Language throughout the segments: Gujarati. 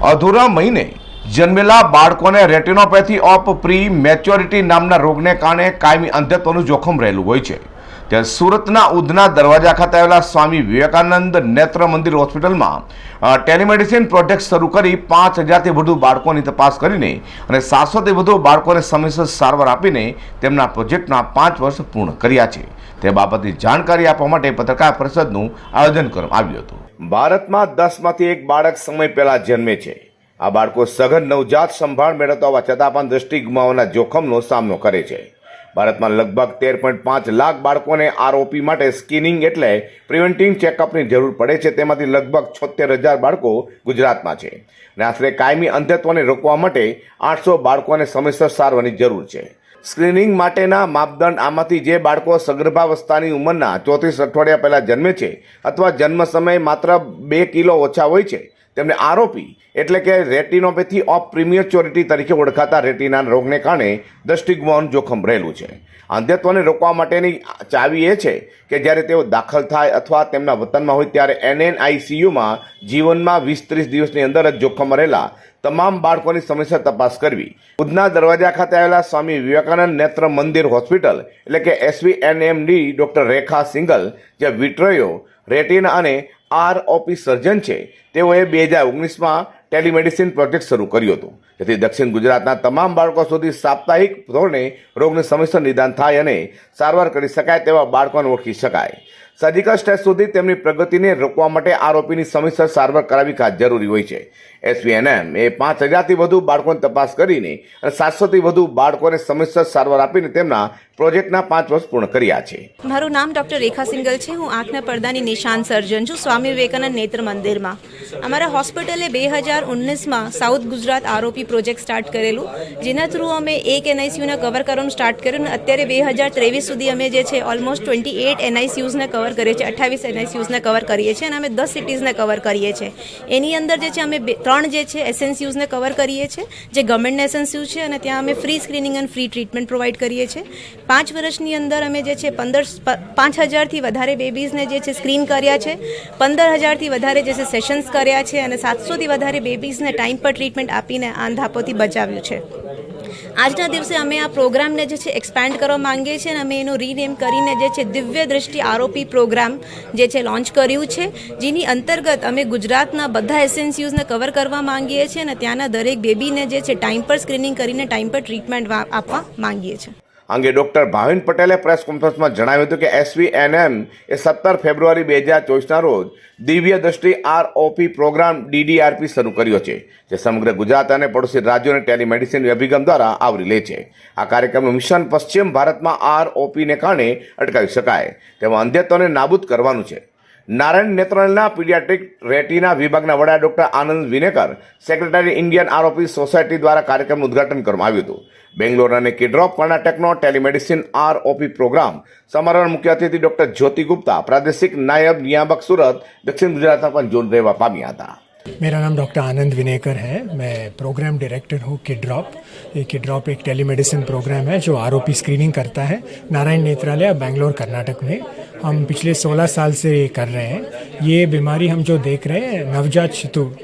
અધૂરા મહિને જન્મેલા બાળકોને રેટિનોપેથી ઓફ પ્રી મેચ્યોરિટી નામના રોગને કારણે કાયમી અંધત્વનું જોખમ રહેલું હોય છે। ત્યારે સુરતના ઉધના દરવાજા ખાતે આવેલા સ્વામી વિવેકાનંદ નેત્ર મંદિર હોસ્પિટલમાં ટેલિમેડિસિન પ્રોજેક્ટ શરૂ કરી 5000થી વધુ બાળકોની તપાસ કરીને અને 700થી વધુ બાળકોને સમયસર સારવાર આપીને તેમના પ્રોજેક્ટના 5 વર્ષ પૂર્ણ કર્યા છે। તે બાબતની જાણકારી આપવા માટે પત્રકાર પરિષદનું આયોજન કરવામાં આવ્યું હતું। ભારતમાં 10માંથી 1 બાળક સમય પહેલા જન્મે છે। આ બાળકો સઘન નવજાત સંભાળ મેળવતા હોવા છતાં પણ દ્રષ્ટિ ગુમાવવાના જોખમનો સામનો કરે છે। ભારતમાં લગભગ 13.5 લાખ બાળકોને આરઓપી માટે સ્ક્રીનિંગ એટલે પ્રિવેન્ટિવ ચેકઅપની જરૂર પડે છે। તેમાંથી લગભગ 76,000 બાળકો ગુજરાતમાં છે અને આશરે કાયમી અંધત્વને રોકવા માટે 800 બાળકોને સમયસર સારવારની જરૂર છે। સ્ક્રીનિંગ માટેના માપદંડ આમાંથી જે બાળકો સગર્ભાવસ્થાની ઉંમરના 34 અઠવાડિયા પહેલા જન્મે છે અથવા જન્મ સમયે માત્ર 2 કિલો ઓછા હોય છે તેમને આરઓપી એટલે કે રેટિનોપેથી ઓફ પ્રીમેચ્યોરિટી તરીકે ઓળખાતા રેટિના રોગને કારણે દ્રષ્ટિ ગુમાવવાનું જોખમ રહેલું છે। અંધત્વને રોકવા માટેની ચાવી એ છે કે જ્યારે તેઓ દાખલ થાય અથવા તેમના વતનમાં હોય ત્યારે એનએનઆઈસીયુમાં જીવનમાં 20-30 દિવસની અંદર જ જોખમમાં રહેલા તમામ બાળકોની સમયસર તપાસ કરવી। ઉધના દરવાજા ખાતે આવેલા સ્વામી વિવેકાનંદ નેત્ર મંદિર હોસ્પિટલ એટલે કે SVNMD ડોક્ટર રેખા સિંગલ જે વિટ્રોયો રેટિના અને આરઓપી સર્જન છે તેઓએ 2019માં ટેલિમેડિસિન પ્રોજેક્ટ શરૂ કર્યું હતું જેથી દક્ષિણ ગુજરાતના તમામ બાળકો સુધી સાપ્તાહિક ધોરણે રોગનું સમયસર નિદાન થાય અને સારવાર કરી શકાય તેવા બાળકોને ઓળખી શકાય। સર્જિકલ સ્ટેજ સુધી તેમની પ્રગતિને રોકવા માટે આરઓપીની સમયસર સારવાર કરાવી ખાસ જરૂરી હોય છે। SVNM એ 5000થી વધુ બાળકોની તપાસ કરીને અને 700થી વધુ બાળકોને સમયસર સારવાર આપીને તેમના પ્રોજેક્ટના 5 વર્ષ પૂર્ણ કર્યા છે। મારું નામ ડૉક્ટર રેખા સિંગલ છે। હું આંખના પડદાની નિશાન સર્જન છું સ્વામી વિવેકાનંદ નેત્ર મંદિરમાં। અમારા હોસ્પિટલે 2019માં સાઉથ ગુજરાત આરઓપી પ્રોજેક્ટ સ્ટાર્ટ કરેલું જેના થ્રુ અમે એક એનઆઈસીયુને કવર કરવાનું સ્ટાર્ટ કર્યું અને અત્યારે 2023 સુધી અમે જે છે ઓલમોસ્ટ 28 એનઆઈસીયુઝને કવર કરીએ છીએ, 28 એનઆઈસીયુઝને કવર કરીએ છીએ અને અમે 10 સિટીઝને કવર કરીએ છીએ। એની અંદર જે છે અમે 3 જે છે એસએનસીયુઝને કવર કરીએ છીએ જે ગવર્મેન્ટના એસએનસીયુ છે અને ત્યાં અમે ફ્રી સ્ક્રીનિંગ અને ફ્રી ટ્રીટમેન્ટ પ્રોવાઈડ કરીએ છીએ। 5 વર્ષની અંદર અમે જે છે 5000થી વધારે બેબીઝને જે છે સ્ક્રીન કર્યા છે, 15000થી વધારે જે છે સેશન્સ કર્યા છે અને 700થી વધારે બેબીઝને ટાઈમ પર ટ્રીટમેન્ટ આપીને આંધાપોથી બચાવ્યું છે। આજના દિવસે અમે આ પ્રોગ્રામને જે છે એક્સપેન્ડ કરવા માંગીએ છીએ અને અમે એનું રીનેમ કરીને જે છે દિવ્ય દૃષ્ટિ આરઓપી પ્રોગ્રામ જે છે લોન્ચ કર્યું છે જેની અંતર્ગત અમે ગુજરાતના બધા એસએનસીયુઝને કવર કરવા માંગીએ છીએ અને ત્યાંના દરેક બેબીને જે છે ટાઈમ પર સ્ક્રીનિંગ કરીને ટાઈમ પર ટ્રીટમેન્ટ આપવા માંગીએ છીએ। અંગે ડોક્ટર ભાવિન પટેલે પ્રેસ કોન્ફરન્સમાં જણાવ્યું હતું કે SVNM એ 17 ફેબ્રુઆરી 2024ના રોજ દિવ્ય દ્રષ્ટિ આરઓપી પ્રોગ્રામ DDRP શરૂ કર્યો છે જે સમગ્ર ગુજરાત અને પડોશી રાજ્યોને ટેલિમેડિસિન અભિગમ દ્વારા આવરી લે છે। આ કાર્યક્રમનું મિશન પશ્ચિમ ભારતમાં આરઓપીને કારણે અટકાવી શકાય તેમાં અંધત્વને નાબૂદ કરવાનું છે। નારાયણ નેત્રાલયના પીડિયાટ્રિક રેટિના વિભાગના વડા ડોક્ટર આનંદ વિનેકર સેક્રેટરી ઇન્ડિયન આરઓપી સોસાયટી દ્વારા કાર્યક્રમનું ઉદ્ઘાટન કરવામાં આવ્યું હતું। બેંગ્લોર અને કિડ્રોપ કર્ણાટકનો ટેલિમેડિસિન આરઓપી પ્રોગ્રામ સમારોહના મુખ્ય અતિથિ ડોક્ટર જ્યોતિ ગુપ્તા પ્રાદેશિક નાયબ નિયામક સુરત દક્ષિણ ગુજરાતના પણ જોડ રહેવા પામ્યા હતા। मेरा नाम डॉक्टर आनंद विनेकर है। मैं प्रोग्राम डायरेक्टर हूँ किड्रॉप। ये किड्रॉप एक टेलीमेडिसिन प्रोग्राम है जो आरओपी स्क्रीनिंग करता है नारायण नेत्रालय बेंगलोर कर्नाटक में। हम पिछले 16 साल से ये कर रहे हैं। ये बीमारी हम जो देख रहे हैं नवजात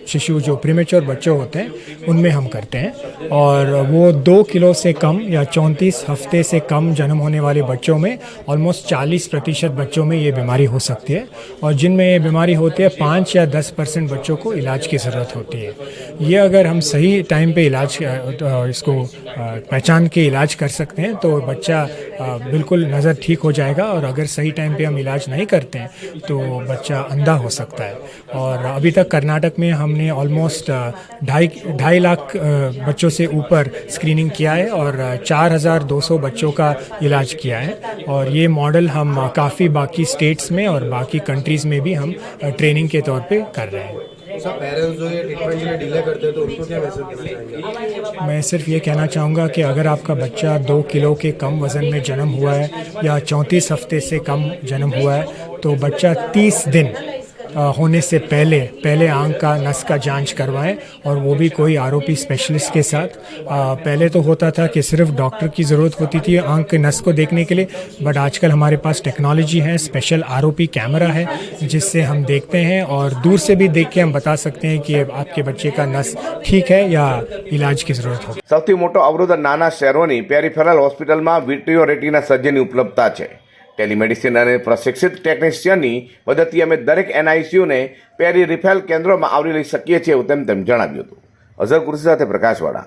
शिशु जो प्रीमेच्योर बच्चे होते हैं उनमें हम करते हैं और वो 2 किलो से कम या 34 हफ्ते से कम जन्म होने वाले बच्चों में ऑलमोस्ट 40% बच्चों में ये बीमारी हो सकती है और जिनमें ये बीमारी होती है 5 या 10% बच्चों को इलाज की ज़रूरत होती है। ये अगर हम सही टाइम पे इलाज इसको पहचान के इलाज कर सकते हैं तो बच्चा बिल्कुल नज़र ठीक हो जाएगा और अगर सही टाइम पे हम इलाज नहीं करते हैं तो बच्चा अंधा हो सकता है। और अभी तक कर्नाटक में हमने ऑलमोस्ट 2.5 लाख बच्चों से ऊपर स्क्रीनिंग किया है और 4200 बच्चों का इलाज किया है और ये मॉडल हम काफ़ी बाकी स्टेट्स में और बाकी कंट्रीज़ में भी हम ट्रेनिंग के तौर पे कर रहे हैं। सब पेरेंट्स जो ये ट्रीटमेंट के लिए डिले करते हैं तो उनको क्या मैसेज देना चाहेंगे? मैं सिर्फ ये कहना चाहूँगा कि अगर आपका बच्चा 2 किलो के कम वज़न में जन्म हुआ है या 34 हफ्ते से कम जन्म हुआ है तो बच्चा 30 दिन होने से पहले आंख का नस का जांच करवाएं, और वो भी कोई आरओपी स्पेशलिस्ट के साथ। पहले तो होता था कि सिर्फ डॉक्टर की ज़रूरत होती थी आंख के नस को देखने के लिए, बट आजकल हमारे पास टेक्नोलॉजी है, स्पेशल आरओपी कैमरा है जिससे हम देखते हैं और दूर से भी देख के हम बता सकते हैं कि आपके बच्चे का नस ठीक है या इलाज की ज़रूरत होगी। સૌથી મોટો અવરોધ નાના શહેરોની પેરિફેરલ હોસ્પિટલમાં વિટ્રીઓ રેટિના સર્જનની ઉપલબ્ધતા છે. ટેલિમેડિસિન અને પ્રશિક્ષિત ટેકનિશિયનની મદદથી અમે દરેક એનઆઈસીયુને પેરી રિફેલ કેન્દ્રોમાં આવરી લઈ શકીએ છીએ તેમ જણાવ્યું હતું. અઝર કુર્સી સાથે પ્રકાશવાળા.